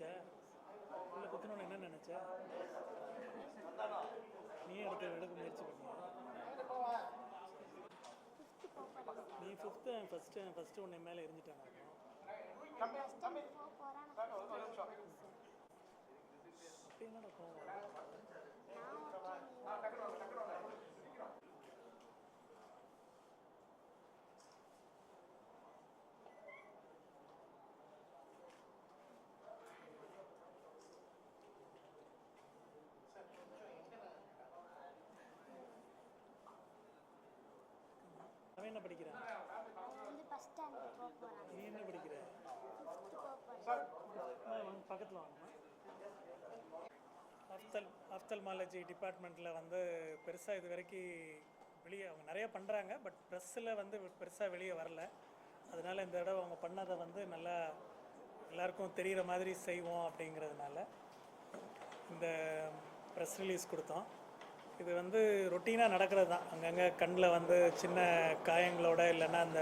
நினச்ச? உள்ள குத்தணும்னு என்ன நினச்ச? நீ எடுக்க முயற்சி பண்ணியா? நீ ஃபஸ்ட்டு உன்னை மேலே எரிஞ்சிட்டாங்க. அப்போ என்னடா கோவம்? அவன் என்ன படிக்கிறான்? நீ என்ன படிக்கிற? பக்கத்தில் வாங்கம்மா. ஆஃப்தல்மாலஜி டிபார்ட்மெண்ட்டில் வந்து பெருசாக இது வரைக்கும் வெளியே அவங்க நிறைய பண்ணுறாங்க. பட் ப்ரெஸ்ஸில் வந்து பெருசாக வெளியே வரல. அதனால் இந்த தடவை அவங்க பண்ணதை வந்து நல்லா எல்லாருக்கும் தெரிகிற மாதிரி செய்வோம் அப்படிங்கிறதுனால இந்த ப்ரெஸ் ரிலீஸ் கொடுத்தோம். இது வந்து ரொட்டீனாக நடக்கிறது தான். அங்கங்கே கண்ணில் வந்து சின்ன காயங்களோட இல்லைன்னா அந்த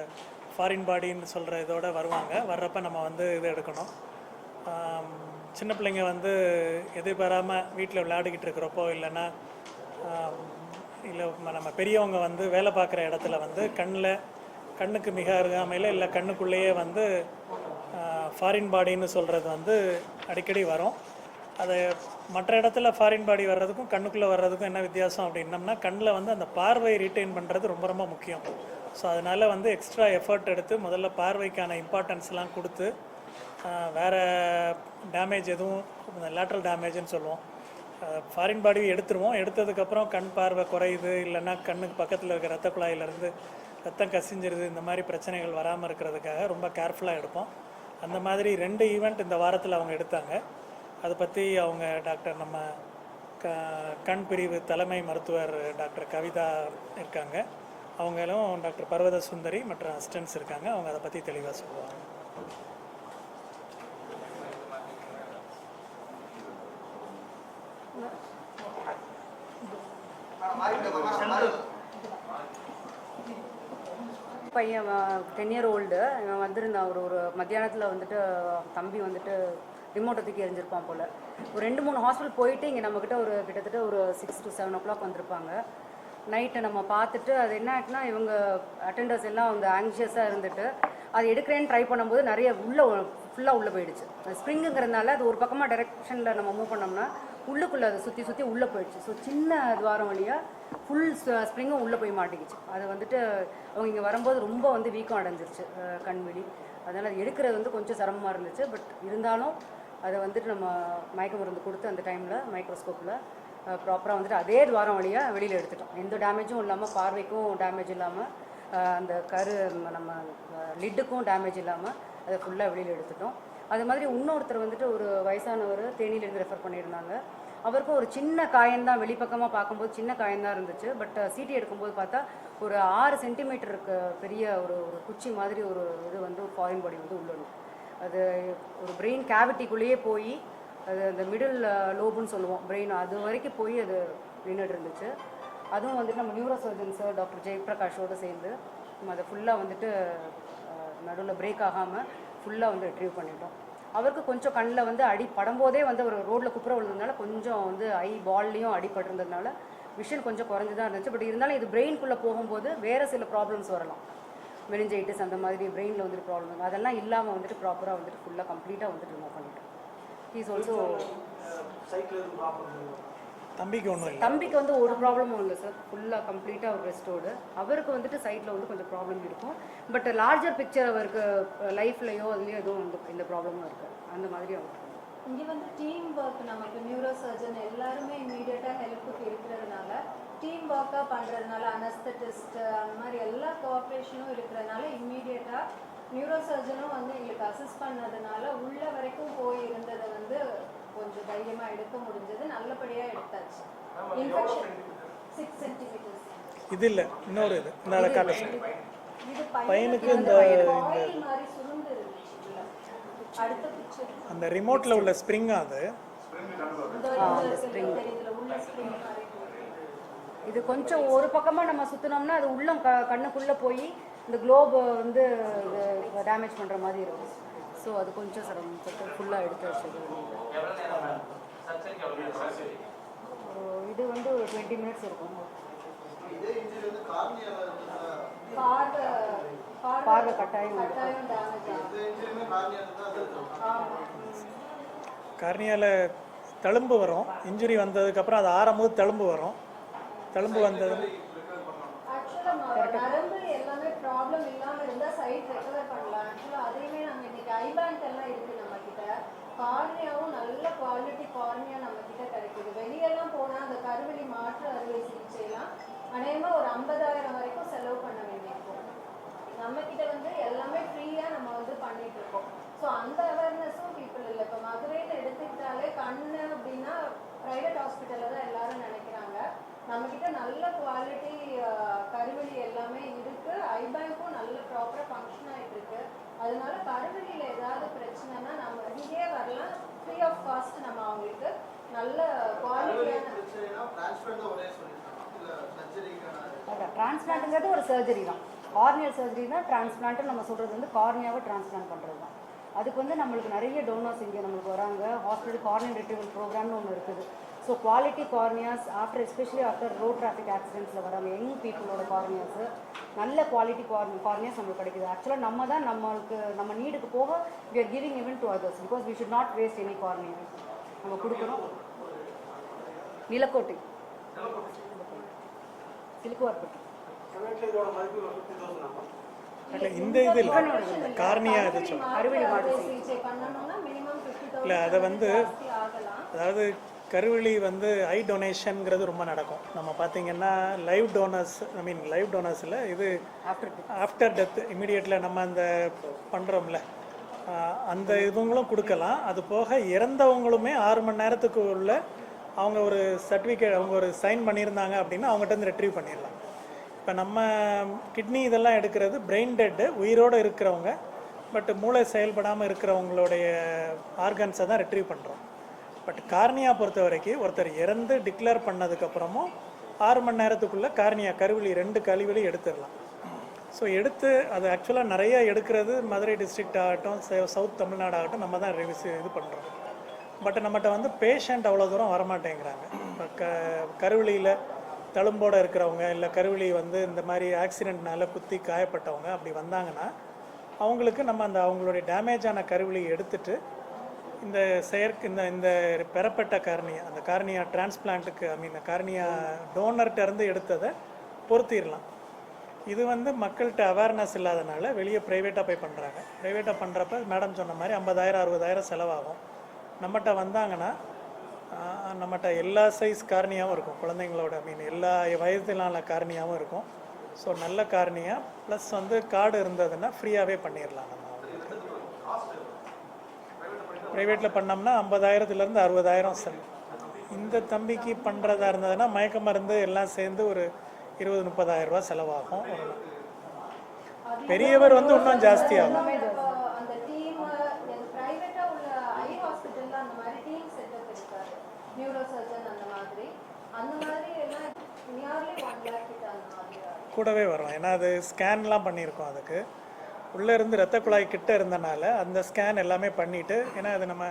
ஃபாரின் பாடின்னு சொல்கிற இதோட வருவாங்க. வர்றப்ப நம்ம வந்து இது எடுக்கணும். சின்ன பிள்ளைங்க வந்து எதிர்பாராமல் வீட்டில் விளையாடிக்கிட்டு இருக்கிறப்போ இல்லைன்னா இல்லை நம்ம பெரியவங்க வந்து வேலை பார்க்குற இடத்துல வந்து கண்ணுக்கு மிக அருகாமையில் இல்லை கண்ணுக்குள்ளேயே வந்து ஃபாரின் பாடின்னு சொல்கிறது வந்து அடிக்கடி வரும். அதை மற்ற இடத்துல ஃபாரின் பாடி வர்றதுக்கும் கண்ணுக்குள்ளே வர்றதுக்கும் என்ன வித்தியாசம் அப்படின்னம்னா, கண்ணில் வந்து அந்த பார்வை ரீட்டைன் பண்ணுறது ரொம்ப ரொம்ப முக்கியம். ஸோ அதனால் வந்து எக்ஸ்ட்ரா எஃபர்ட் எடுத்து முதல்ல பார்வைக்கான இம்பார்ட்டன்ஸ்லாம் கொடுத்து வேறு டேமேஜ் எதுவும் லேட்ரல் டேமேஜ்னு சொல்லுவோம், ஃபாரின் பாடி எடுத்துருவோம். எடுத்ததுக்கப்புறம் கண் பார்வை குறையுது இல்லைன்னா கண்ணுக்கு பக்கத்தில் இருக்கிற ரத்த குழாயிலேருந்து ரத்தம் கசிஞ்சிருது, இந்த மாதிரி பிரச்சனைகள் வராமல் இருக்கிறதுக்காக ரொம்ப கேர்ஃபுல்லாக எடுப்போம். அந்த மாதிரி 2 ஈவெண்ட் இந்த வாரத்தில் அவங்க எடுத்தாங்க. அதை பற்றி அவங்க டாக்டர் நம்ம கண் பிரிவு தலைமை மருத்துவர் டாக்டர் கவிதா இருக்காங்க, அவங்களும் டாக்டர் பர்வத சுந்தரி மற்ற அசிஸ்டன்ட்ஸ் இருக்காங்க. அவங்க அதை பற்றி தெளிவாக சொல்லுவாங்க. பையன் 10 year old இவன் வந்திருந்தான். ஒரு மத்தியானத்தில் வந்துட்டு தம்பி வந்துட்டு ரிமோட்டை தூக்கி எரிஞ்சிருப்பான் போல். ஒரு 2-3 ஹாஸ்பிட்டல் போயிட்டு இங்கே நம்மக்கிட்ட கிட்டத்தட்ட ஒரு 6 to 7 o'clock வந்திருப்பாங்க. நைட்டை நம்ம பார்த்துட்டு அது என்ன ஆச்சுன்னா, இவங்க அட்டெண்டர்ஸ் எல்லாம் வந்து ஆங்ஷியஸாக இருந்துட்டு அது எடுக்கிறேன்னு ட்ரை பண்ணும்போது நிறைய ஃபுல்லாக உள்ளே போயிடுச்சு. ஸ்ப்ரிங்குங்கிறதுனால அது ஒரு பக்கமாக டைரெக்ஷனில் நம்ம மூவ் பண்ணோம்னா உள்ளுக்குள்ளே அதை சுற்றி உள்ளே போயிடுச்சு. ஸோ சின்ன துவாரம் வழியாக ஃபுல் ஸ்ப்ரிங்கும் உள்ளே போய் மாட்டிக்கிச்சு. அது வந்துட்டு அவங்க இங்கே வரும்போது ரொம்ப வந்து வீக்கம் அடைஞ்சிருச்சு கண்வெளி. அதனால் அது எடுக்கிறது வந்து கொஞ்சம் சிரமமாக இருந்துச்சு. பட் இருந்தாலும் அதை வந்துட்டு நம்ம மயக்க மருந்து கொடுத்து அந்த டைமில் மைக்ரோஸ்கோப்பில் ப்ராப்பராக வந்துட்டு அதே துவாரம் வழியாக வெளியில் எடுத்துட்டோம். எந்த டேமேஜும் இல்லாமல், பார்வைக்கும் டேமேஜ் இல்லாமல், அந்த நம்ம லிட்டுக்கும் டேமேஜ் இல்லாமல் அதை ஃபுல்லாக வெளியில் எடுத்துட்டோம். அது மாதிரி இன்னொருத்தர் வந்துட்டு ஒரு வயசானவர் தேனியிலேருந்து ரெஃபர் பண்ணியிருந்தாங்க. அவருக்கும் ஒரு சின்ன காயந்தான், வெளிப்பக்கமாக பார்க்கும்போது சின்ன காயந்தான் இருந்துச்சு. பட் சிடி எடுக்கும்போது பார்த்தா ஒரு 6 சென்டிமீட்டருக்கு பெரிய ஒரு குச்சி மாதிரி ஒரு இது வந்து ஒரு ஃபாரின் பாடி வந்து உள்ளது. அது ஒரு பிரெயின் கேவிட்டிக்குள்ளேயே போய் அது அந்த மிடில் லோபுன்னு சொல்லுவோம் பிரெயின், அது வரைக்கும் போய் அது நின்றுட்டு இருந்துச்சு. அதுவும் வந்துட்டு நம்ம நியூரோ சர்ஜன்ஸு டாக்டர் ஜெயபிரகாஷோடு சேர்ந்து நம்ம அதை ஃபுல்லாக வந்துட்டு நடுவில் பிரேக் ஆகாமல் ஃபுல்லாக வந்து ரிட்ரீவ் பண்ணிட்டோம். அவருக்கு கொஞ்சம் கண்ணில் வந்து அடி படும்போதே வந்து ஒரு ரோட்டில் குப்புற விழுந்ததுனால கொஞ்சம் வந்து ஐ பால்லையும் அடிபட்டிருந்ததுனால விஷன் கொஞ்சம் குறைஞ்சி தான் இருந்துச்சு. பட் இருந்தாலும் இது பிரெயின்குள்ளே போகும்போது வேறு சில ப்ராப்ளம்ஸ் வரலாம், மெனிஞ்சைட்டிஸ் அந்த மாதிரி பிரெயினில் வந்துட்டு ப்ராப்ளம், அதெல்லாம் இல்லாமல் வந்துட்டு ப்ராப்பராக வந்துட்டு ஃபுல்லாக கம்ப்ளீட்டாக வந்துட்டு ரிமூவ் பண்ணிட்டோம். ஹீஸ் ஆல்சோ தம்பிக்கு வந்து ஒரு ப்ராப்ளமும் இல்லை சார், ஃபுல்லாக கம்ப்ளீட்டாக ஒரு ரெஸ்டோடு. அவருக்கு வந்துட்டு சைட்டில் வந்து கொஞ்சம் ப்ராப்ளம் இருக்கும். பட் லார்ஜர் பிக்சர் அவருக்கு லைஃப்லையோ அதுலேயோ எதுவும் வந்து இந்த ப்ராப்ளமும் இருக்குது. அந்த மாதிரி அவருக்கு இங்கே வந்து டீம் ஒர்க், நமக்கு நியூரோ சர்ஜன் எல்லாருமே இம்மீடியட்டாக ஹெல்ப்புக்கு இருக்கிறதுனால, டீம் ஒர்க்காக பண்ணுறதுனால, அனஸ்தட்டிஸ்ட் அந்த மாதிரி எல்லா கோஆப்ரேஷனும் இருக்கிறதுனால இம்மீடியட்டாக நியூரோ சர்ஜனும் வந்து எங்களுக்கு அசிஸ்ட் பண்ணதுனால உள்ள வரைக்கும் போய் இருந்ததை வந்து கொஞ்சம் தைரியமாக எடுக்க முடிஞ்சது. நல்லபடியாக எடுத்தாச்சு. இன்ஃபெக்ஷன் 6 சென்டிமீட்டர்ஸ் இது இல்லை, இன்னொரு இது இது பையனுக்கு இந்த ஆயில் மாதிரி சுருண்டு இருந்துச்சு. அடுத்த பிக்சர் அந்த ரிமோட்டில் உள்ள ஸ்ப்ரிங், அது இது கொஞ்சம் ஒரு பக்கமாக நம்ம சுற்றினோம்னா அது உள்ள கண்ணுக்குள்ளே போய் இந்த குளோப் வந்து டேமேஜ் பண்ணுற மாதிரி இருக்கும். ஸோ அது கொஞ்சம் சிரமம் ஃபுல்லாக எடுத்து வச்சது. இது வந்து ஒரு 20 மினிட்ஸ் இருக்கும். பார்வை கட்டாயம் கார்னியாவில் தழும்பு வரும். இன்ஜுரி வந்ததுக்கப்புறம் அது ஆறும்போது தழும்பு வரும். தழும்பு வந்தது நரம்பு எல்லாமே ப்ராப்ளம் இல்லாமல் இருந்தால் சைட் ரெக்கவர் பண்ணலாம். ஆக்சுவலாக அதையுமே நாங்கள் இன்னைக்கு ஐபேங்க் எல்லாம் இருக்குது நம்மக்கிட்ட. கார்னியாவும் நல்ல குவாலிட்டி கார்னியா நம்மக்கிட்ட கிடைக்குது. வெளியெல்லாம் போனால் அந்த கருவெளி மாற்று அறுவை சிகிச்சைலாம் அநேகமாக ஒரு 50,000 வரைக்கும் செலவு பண்ண வேண்டியிருக்கும். நம்மக்கிட்ட வந்து எல்லாமே ஃப்ரீயாக நம்ம வந்து பண்ணிட்டு இருக்கோம். ஸோ அந்த அவேர்னஸும் பீப்புள் இல்லை. இப்போ மதுரையில் எடுத்துக்கிட்டாலே கண்ணு அப்படின்னா ப்ரைவேட் ஹாஸ்பிட்டலில் தான் எல்லாரும் நினைக்கிறாங்க. நம்மக்கிட்ட நல்ல குவாலிட்டி கருவெளி எல்லாமே இருக்குது. ஐபேங்க்கும் நல்ல ப்ராப்பராக ஃபங்க்ஷன் ஆகிட்டு இருக்கு. அதனால கருவெளியில் ஏதாவது பிரச்சனைனா நம்ம இங்கேயே வரலாம். ஃப்ரீ ஆஃப் காஸ்ட் நம்ம அவங்களுக்கு நல்ல குவாலிட்டியான டிரான்ஸ்பிளான்ட்டுங்கிறது ஒரு சர்ஜரி தான். கார்னியல் சர்ஜரி தான் டிரான்ஸ்பிளான்ட்டு நம்ம சொல்கிறது வந்து கார்னியாவை டிரான்ஸ்பிளான்ட் பண்ணுறது தான். அதுக்கு வந்து நம்மளுக்கு நிறைய டோனர்ஸ் இங்கே நம்மளுக்கு வராங்க. ஹாஸ்பிட்டல் கார்னியல் ரிட்ரீவல் ப்ரோக்ராம்னு ஒன்று இருக்குது. So quality corneas after especially after road traffic ஆக்சிடென்ட்ஸில் வராங்க யங் பீப்புளோட கார்னியாஸு நல்ல குவாலிட்டி கார்னியாஸ் நம்மளுக்கு கிடைக்குது. ஆக்சுவலாக நம்ம தான் நம்ம நீடுக்கு போக we are giving even to others because we should not waste any cornea. நம்ம கொடுக்கணும். நிலக்கோட்டை சிலுக்குவார்பட்டி இந்த இது இல்லை கார்னியா இது அறுவடை மாடு இல்லை. அதை வந்து அதாவது கருவெளி வந்து ஐ டொனேஷனுங்கிறது ரொம்ப நடக்கும். நம்ம பார்த்தீங்கன்னா லைவ் டோனர்ஸில் இது ஆஃப்டர் டெத் இமீடியட்டில் நம்ம அந்த பண்ணுறோம்ல அந்த இதுங்களும் கொடுக்கலாம். அது போக இறந்தவங்களுமே 6 மணி நேரத்துக்கு உள்ள அவங்க ஒரு சர்டிஃபிகேட் அவங்க ஒரு சைன் பண்ணியிருந்தாங்க அப்படின்னா அவங்ககிட்ட இருந்து ரெட்ரீவ் பண்ணிடலாம். இப்போ நம்ம கிட்னி இதெல்லாம் எடுக்கிறது பிரெயின் டெட்டு உயிரோடு இருக்கிறவங்க பட் மூளை செயல்படாமல் இருக்கிறவங்களுடைய ஆர்கன்ஸை தான் ரெட்ரீவ் பண்ணுறோம். பட் கார்னியா பொறுத்த வரைக்கும் ஒருத்தர் இறந்து டிக்ளேர் பண்ணதுக்கப்புறமும் 6 மணி நேரத்துக்குள்ளே கார்னியா கருவெளி 2 கழிவெளி எடுத்துடலாம். ஸோ எடுத்து அது ஆக்சுவலாக நிறைய எடுக்கிறது மதுரை டிஸ்ட்ரிக்ட் ஆகட்டும் சவுத் தமிழ்நாடு ஆகட்டும் நம்ம தான் இது பண்ணுறோம். பட் நம்மகிட்ட வந்து பேஷண்ட் அவ்வளோ தூரம் வரமாட்டேங்கிறாங்க. இப்போ கருவெளியில் தழும்போடு இருக்கிறவங்க இல்லை கருவெளி வந்து இந்த மாதிரி ஆக்சிடெண்ட்னால குத்தி காயப்பட்டவங்க அப்படி வந்தாங்கன்னா அவங்களுக்கு நம்ம அவங்களுடைய டேமேஜான கருவெளியை எடுத்துட்டு இந்த இந்த பெறப்பட்ட கார்னியா அந்த கார்னியா டிரான்ஸ்பிளான்ட்டுக்கு கார்னியா டோனர்கிட்டருந்து எடுத்ததை பொருத்திடலாம். இது வந்து மக்கள்கிட்ட அவேர்னஸ் இல்லாதனால வெளியே ப்ரைவேட்டாக போய் பண்ணுறாங்க. ப்ரைவேட்டாக பண்ணுறப்ப மேடம் சொன்ன மாதிரி 50,000-60,000 செலவாகும். நம்மகிட்ட வந்தாங்கன்னா நம்மகிட்ட எல்லா சைஸ் கார்னியாவும் இருக்கும். குழந்தைங்களோட எல்லா வயதிலான கார்னியாவும் இருக்கும். ஸோ நல்ல கார்னியா ப்ளஸ் வந்து கார்டு இருந்ததுன்னா ஃப்ரீயாகவே பண்ணிடலாம். நம்ம ப்ரைவேட்டில் பண்ணோம்னா 50,000-60,000 செலவு. இந்த தம்பிக்கு பண்ணுறதா இருந்ததுன்னா மயக்க மருந்து எல்லாம் சேர்ந்து ஒரு 20-30,000 ரூபா செலவாகும். பெரியவர் வந்து இன்னும் ஜாஸ்தியாகும். கூடவே வரும். ஏன்னா அது ஸ்கேன்லாம் பண்ணியிருக்கோம். அதுக்கு உள்ளே இருந்து ரத்த குழாய் கிட்ட இருந்தனால அந்த ஸ்கேன் எல்லாமே பண்ணிவிட்டு ஏன்னா அது நம்ம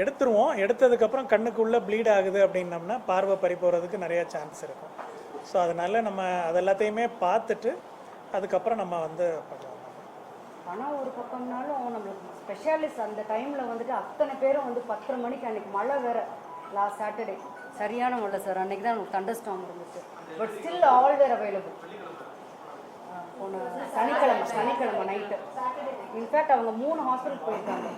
எடுத்துருவோம். எடுத்ததுக்கப்புறம் கண்ணுக்குள்ளே ப்ளீட் ஆகுது அப்படின்னம்னா பார்வை பறி போகிறதுக்கு நிறையா சான்ஸ் இருக்கும். ஸோ அதனால் நம்ம அதெல்லாத்தையுமே பார்த்துட்டு அதுக்கப்புறம் நம்ம வந்து பண்ணுவோம். ஆனால் ஒரு பக்கம்னாலும் நம்மளுக்கு ஸ்பெஷாலிஸ்ட் அந்த டைமில் வந்துட்டு அத்தனை பேரும் வந்து 10:30 மணிக்கு அன்றைக்கி மழை வேறு லாஸ்ட் சாட்டர்டே சரியான மழை சார். அன்றைக்கி தான் நமக்கு தண்டர் ஸ்டார்ம் இருந்துச்சு. But still all were available. போன சனிக்கிழமை நைட்டு இன்ஃபேக்ட் அவங்க 3 ஹாஸ்பிட்டல் போயிருக்காங்க.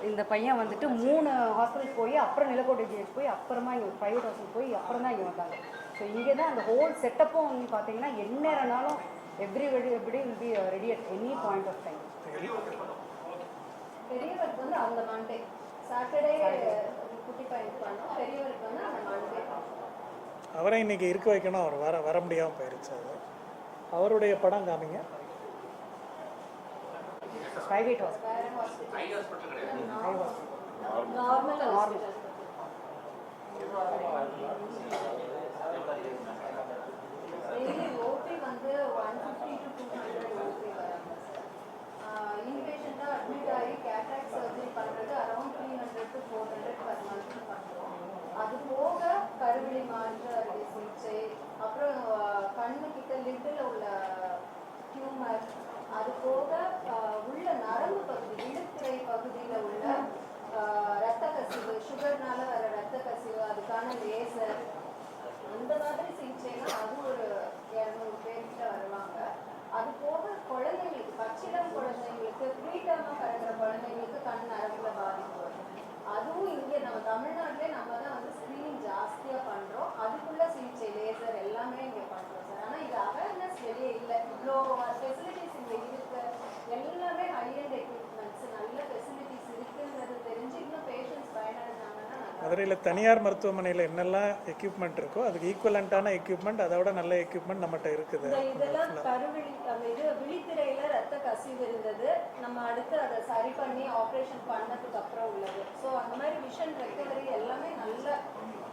இந்த பையன் வந்துட்டு 3 ஹாஸ்பிட்டல் போய் அப்புறம் நிலக்கோட்டை ஜிஹெச் போய் அப்புறமா இங்கே ப்ரைவேட் ஹாஸ்பிட்டல் போய் அப்புறம் தான் இங்கே வந்தாங்க. ஸோ இங்கே தான் அந்த ஹோல் செட்டப்பும் வந்து பார்த்தீங்கன்னா எந்நேரம்னாலும் everybody will be ready at any point of time. பெரியவருக்கு வந்து அந்த மண்டே சாட்டர்டே குட்டி பையனுக்கு பண்ணோம். பெரியவருக்கு வந்து அந்த மண்டே அவரை இன்னைக்கு இருக்க வைக்கணும். அவர் வர முடியாமல் போயிருச்சு. அது அவருடைய படம் காமிங்க. பிரைவேட் ஹாஸ்பிட்டல் நார்மல் ஓபி வந்து 150 to 200 ஓபி வராங்க. இன்பேஷண்டாக அட்மிட் ஆகி டியூமர், அது போக உள்ள நரம்பு பகுதி விழுத்திரை பகுதியில் உள்ள ரத்த கசிவு, சுகர்னால வர ரத்த கசிவு, அதுக்கான லேசர், அந்த மாதிரி சிகிச்சைலாம் அது ஒரு 200 பேர்கிட்ட வருவாங்க. அது போக குழந்தைங்களுக்கு, பச்சிளம் குழந்தைங்களுக்கு, ப்ரீடர்மாக பிறக்கிற குழந்தைங்களுக்கு கண் நரம்புல பாதிப்பு வரும். அதுவும் இங்கே நம்ம தமிழ்நாட்டிலே நம்ம தான் வந்து ஸ்க்ரீனிங் ஜாஸ்தியாக பண்ணுறோம். அதுக்குள்ள சிகிச்சை, லேசர் எல்லாமே இங்கே பண்ணுறோம் சார். ஆனால் இது அவேர்னஸ் வெளியே இல்லை. இவ்வளோ ஃபெசிலிட்டிஸ் இங்கே இருக்கு, எல்லாமே ஹையண்ட் எக்யூப்மெண்ட்ஸ், நல்ல ஃபெசிலிட்டிஸ் இருக்குன்றது தெரிஞ்சு இன்னும் பேஷண்ட்ஸ் பயனடைஞ்சாங்கன்னா நல்லா. மதுரையில் தனியார் மருத்துவமனையில் என்னெல்லாம் எக்யூப்மெண்ட் இருக்கோ அதுக்கு ஈக்குவலண்ட்டான எக்யூப்மெண்ட், அதோட நல்ல எக்யூப்மெண்ட் நம்மகிட்ட இருக்குது. இதெல்லாம் கருவிழி, அந்த இது விழித்திரையில ரத்த கசிவு இருந்தது, நம்ம அடுத்து அதை சரி பண்ணி ஆப்ரேஷன் பண்ணதுக்கு அப்புறம் உள்ளது. ஸோ அந்த மாதிரி விஷன் ரெக்கவரி எல்லாமே நல்ல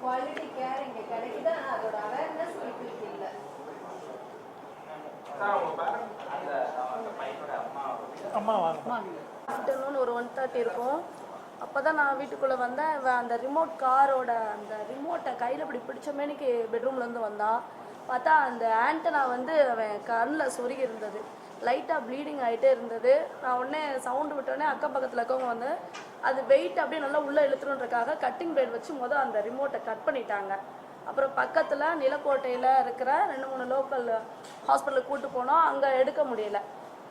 குவாலிட்டி கேர் இங்கே கிடைக்குது. ஆனால் அதோட அவேர்னஸ் பீப்புளுக்கு இல்லை. அம்மா வாங்க. ஆஃப்டர்நூன் ஒரு 1:30 இருக்கும். அப்போ தான் நான் வீட்டுக்குள்ளே வந்தேன். அந்த ரிமோட் காரோட அந்த ரிமோட்டை கையில் இப்படி பிடிச்சமேனிக்கு பெட்ரூம்லேருந்து வந்தான். பார்த்தா அந்த ஆண்டனா வந்து அவன் கண்ணில் சொருகி இருந்தது, லைட்டாக ப்ளீடிங் ஆகிட்டே இருந்தது. நான் உடனே சவுண்டு விட்டோடனே அக்கம் பக்கத்தில் இருக்கவங்க வந்து அது வெயிட் அப்படியே நல்லா உள்ளே இழுத்துணுன்றக்காக கட்டிங் பிளேட் வச்சு அந்த ரிமோட்டை கட் பண்ணிட்டாங்க. அப்புறம் பக்கத்தில் நிலக்கோட்டையில் இருக்கிற 2-3 லோக்கல் ஹாஸ்பிட்டலுக்கு கூப்பிட்டு போனோம். அங்கே எடுக்க முடியல.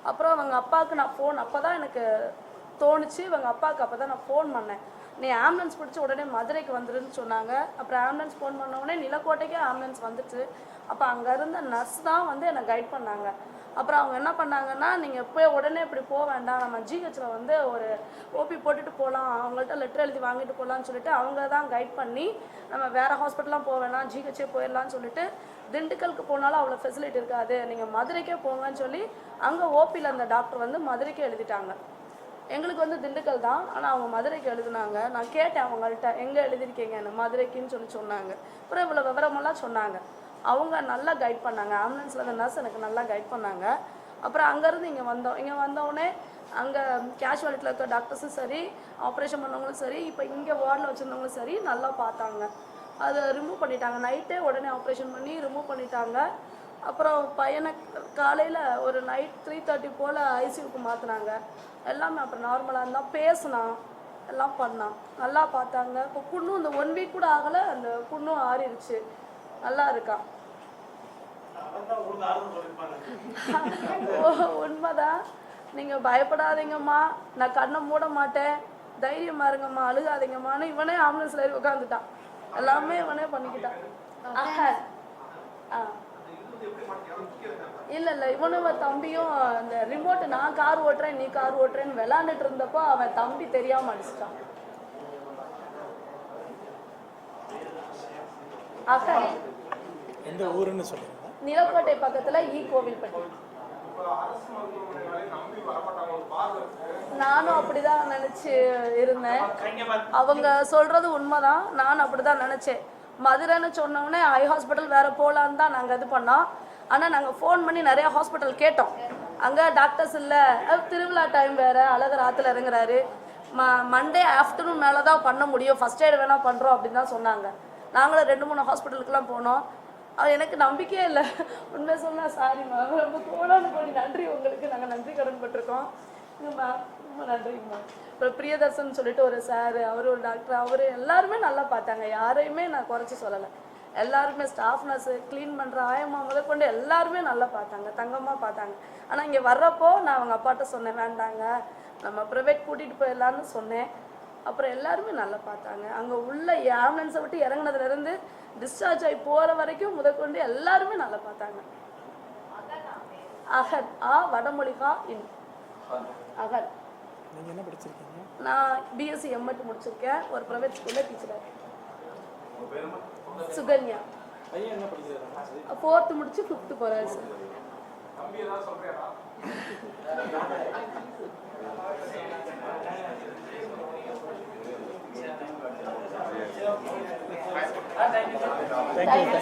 அப்புறம் அவங்க அப்பாவுக்கு நான் ஃபோன், அப்போ தான் எனக்கு தோணுச்சு, இவங்க அப்பாவுக்கு அப்போ தான் நான் ஃபோன் பண்ணேன். நீ ஆம்புலன்ஸ் பிடிச்சி உடனே மதுரைக்கு வந்துருன்னு சொன்னாங்க. அப்புறம் ஆம்புலன்ஸ் ஃபோன் பண்ண உடனே நிலக்கோட்டைக்கே ஆம்புலன்ஸ் வந்துச்சு. அப்போ அங்கே இருந்த நர்ஸ் தான் வந்து என்னை கைட் பண்ணாங்க. அப்புறம் அவங்க என்ன பண்ணாங்கன்னா, நீங்கள் போய் உடனே இப்படி போக வேண்டாம், நம்ம ஜிஹெச்சில் வந்து ஒரு ஓபி போட்டுட்டு போகலாம், அவங்கள்ட்ட லெட்டர் எழுதி வாங்கிட்டு போகலான்னு சொல்லிட்டு அவங்க தான் கைட் பண்ணி, நம்ம வேறு ஹாஸ்பிட்டலாம் போக வேணாம், ஜிஹெச்சே போயிடலான்னு சொல்லிட்டு, திண்டுக்கலுக்கு போனாலும் அவ்வளோ ஃபெசிலிட்டி இருக்காது, நீங்கள் மதுரைக்கே போங்கன்னு சொல்லி அங்கே ஓபியில் அந்த டாக்டர் வந்து மதுரைக்கே எழுதிட்டாங்க. எங்களுக்கு வந்து திண்டுக்கல் தான், ஆனால் அவங்க மதுரைக்கு எழுதுனாங்க. நான் கேட்டேன் அவங்கள்ட்ட, எங்கே எழுதிருக்கீங்கன்னு. மதுரைக்குன்னு சொன்னாங்க. அப்புறம் இவ்வளோ விவரமெல்லாம் சொன்னாங்க. அவங்க நல்லா கைட் பண்ணாங்க. ஆம்புலன்ஸில் அந்த நர்ஸ் எனக்கு நல்லா கைட் பண்ணாங்க. அப்புறம் அங்கேருந்து இங்கே வந்தோம். இங்கே வந்தோடனே அங்கே கேஷுவாலிட்டியில் இருக்க டாக்டர்ஸும் சரி, ஆப்ரேஷன் பண்ணவங்களும் சரி, இப்போ இங்கே வார்டில் வச்சுருந்தவங்களும் சரி நல்லா பார்த்தாங்க. அதை ரிமூவ் பண்ணிட்டாங்க. நைட்டே உடனே ஆப்ரேஷன் பண்ணி ரிமூவ் பண்ணிட்டாங்க. அப்புறம் பையனை காலையில் ஒரு நைட் 3:30 போல் ஐசியூக்கு மாற்றினாங்க. எல்லாமே அப்புறம் நார்மலாக இருந்தால் பேசினான், எல்லாம் பண்ணான், நல்லா பார்த்தாங்க. இப்போ புண்ணும் இந்த 1 வீக் கூட ஆகலை, அந்த புண்ணும் ஆறிடுச்சு, நல்லா இருக்கான். உண்மைதான். நீங்கள் பயப்படாதீங்கம்மா, நான் கண்ணை மூட மாட்டேன், தைரியமாக இருங்கம்மா, அழுகாதீங்கம்மான்னு இவனே ஆம்புலன்ஸில் ஏறி உட்காந்துட்டான். எல்லாமே இவனே பண்ணிக்கிட்டான். இல்லை இவனும் தம்பியும் அந்த ரிமோட்டு நான் கார் ஓட்டுறேன் நீ கார் ஓட்டுறேன்னு விளாண்டுட்டு இருந்தப்போ அவன் தம்பி தெரியாமல் அடிச்சிட்டான். எந்த ஊருன்னு சொல்லுங்க? நிலக்கோட்டை பக்கத்துல கோவில்பட்டி. நானும் அப்படிதான் நினைச்சு இருந்தேன். அவங்க சொல்றது உண்மைதான், நானும் அப்படிதான் நினைச்சேன். மதுரைன்னு சொன்னோடனே ஐ ஹாஸ்பிட்டல் வேற போகலான்னு தான் நாங்கள் இது பண்ணோம். ஆனால் நாங்கள் ஃபோன் பண்ணி நிறைய ஹாஸ்பிட்டல் கேட்டோம், அங்கே டாக்டர்ஸ் இல்லை, திருவிழா டைம் வேறு, அழகர் ஆற்றுல இறங்குறாரு, மண்டே ஆஃப்டர்நூன் மேலே தான் பண்ண முடியும், ஃபஸ்ட் எய்டு வேணால் பண்ணுறோம் அப்படின்னு தான் சொன்னாங்க. நாங்களும் 2-3 ஹாஸ்பிட்டலுக்குலாம் போனோம். எனக்கு நம்பிக்கையே இல்லை. உண்மையை சொன்னால் சாரிம்மா, ரொம்ப கோடான கோடி நன்றி உங்களுக்கு, நாங்கள் நன்றி கடன் பட்டிருக்கோம். ரொம்ப நன்றிங்கம்மா. அப்புறம் பிரியதர்சன் சொல்லிட்டு ஒரு சார், அவர் ஒரு டாக்டர், அவர் எல்லாருமே நல்லா பார்த்தாங்க. யாரையுமே நான் குறைச்சி சொல்லலை. எல்லாருமே ஸ்டாஃப் நர்ஸு, க்ளீன் பண்ணுற ஆயம்மா முதற்கொண்டு எல்லாருமே நல்லா பார்த்தாங்க, தங்கமாக பார்த்தாங்க. ஆனால் இங்கே வர்றப்போ நான் அவங்க அப்பாட்ட சொன்னேன், வேண்டாங்க நம்ம ப்ரைவேட் கூட்டிகிட்டு போயிடலான்னு சொன்னேன். அப்புறம் எல்லாருமே நல்லா பார்த்தாங்க. அங்கே உள்ள ஆம்புலன்ஸை விட்டு இறங்குனதுலேருந்து டிஸ்சார்ஜ் ஆகி போகிற வரைக்கும் முதற்கொண்டு எல்லாருமே நல்லா பார்த்தாங்க. அகத் வடமொழிகா இன் அகத். நீங்கள் என்ன படிச்சிருக்கீங்க? நான் பிஎஸ்சி எம்எட் முடிச்சிருக்கேன், ஒரு ப்ரைவேட் ஸ்கூலில் டீச்சராக. சுகன்யா. 4th முடிச்சு 5th போகிறாரு சார். தேங்க்யூ.